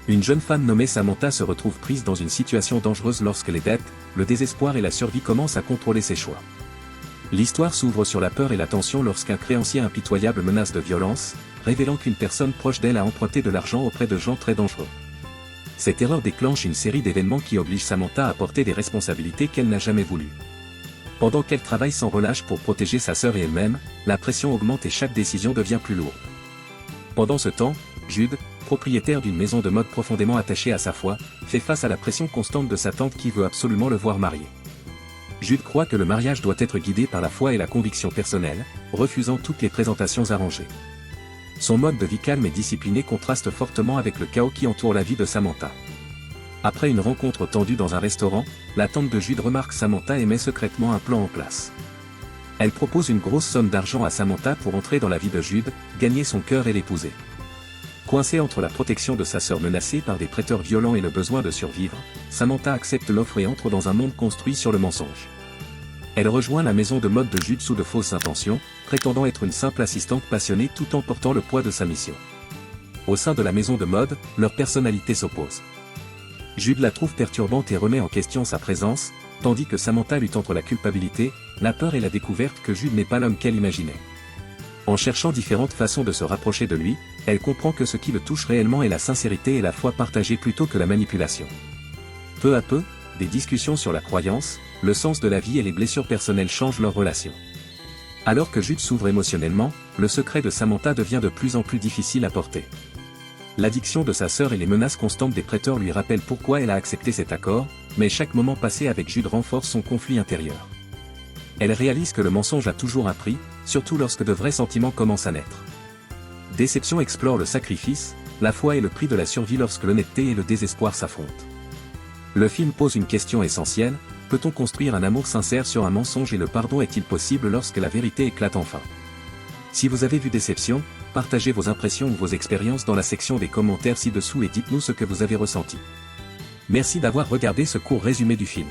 Une jeune femme nommée Samantha se retrouve prise dans une situation dangereuse lorsque les dettes, le désespoir et la survie commencent à contrôler ses choix. L'histoire s'ouvre sur la peur et la tension lorsqu'un créancier impitoyable menace de violence, révélant qu'une personne proche d'elle a emprunté de l'argent auprès de gens très dangereux. Cette erreur déclenche une série d'événements qui obligent Samantha à porter des responsabilités qu'elle n'a jamais voulues. Pendant qu'elle travaille sans relâche pour protéger sa sœur et elle-même, la pression augmente et chaque décision devient plus lourde. Pendant ce temps, Jude, propriétaire d'une maison de mode profondément attachée à sa foi, fait face à la pression constante de sa tante qui veut absolument le voir marié. Jude croit que le mariage doit être guidé par la foi et la conviction personnelle, refusant toutes les présentations arrangées. Son mode de vie calme et discipliné contraste fortement avec le chaos qui entoure la vie de Samantha. Après une rencontre tendue dans un restaurant, la tante de Jude remarque Samantha et met secrètement un plan en place. Elle propose une grosse somme d'argent à Samantha pour entrer dans la vie de Jude, gagner son cœur et l'épouser. Coincée entre la protection de sa sœur menacée par des prêteurs violents et le besoin de survivre, Samantha accepte l'offre et entre dans un monde construit sur le mensonge. Elle rejoint la maison de mode de Jude sous de fausses intentions, prétendant être une simple assistante passionnée tout en portant le poids de sa mission. Au sein de la maison de mode, leurs personnalités s'opposent. Jude la trouve perturbante et remet en question sa présence, tandis que Samantha lutte entre la culpabilité, la peur et la découverte que Jude n'est pas l'homme qu'elle imaginait. En cherchant différentes façons de se rapprocher de lui, elle comprend que ce qui le touche réellement est la sincérité et la foi partagée plutôt que la manipulation. Peu à peu, des discussions sur la croyance, le sens de la vie et les blessures personnelles changent leur relation. Alors que Jude s'ouvre émotionnellement, le secret de Samantha devient de plus en plus difficile à porter. L'addiction de sa sœur et les menaces constantes des prêteurs lui rappellent pourquoi elle a accepté cet accord, mais chaque moment passé avec Jude renforce son conflit intérieur. Elle réalise que le mensonge a toujours un prix, surtout lorsque de vrais sentiments commencent à naître. Déception explore le sacrifice, la foi et le prix de la survie lorsque l'honnêteté et le désespoir s'affrontent. Le film pose une question essentielle, peut-on construire un amour sincère sur un mensonge et le pardon est-il possible lorsque la vérité éclate enfin? Si vous avez vu Déception, partagez vos impressions ou vos expériences dans la section des commentaires ci-dessous et dites-nous ce que vous avez ressenti. Merci d'avoir regardé ce court résumé du film.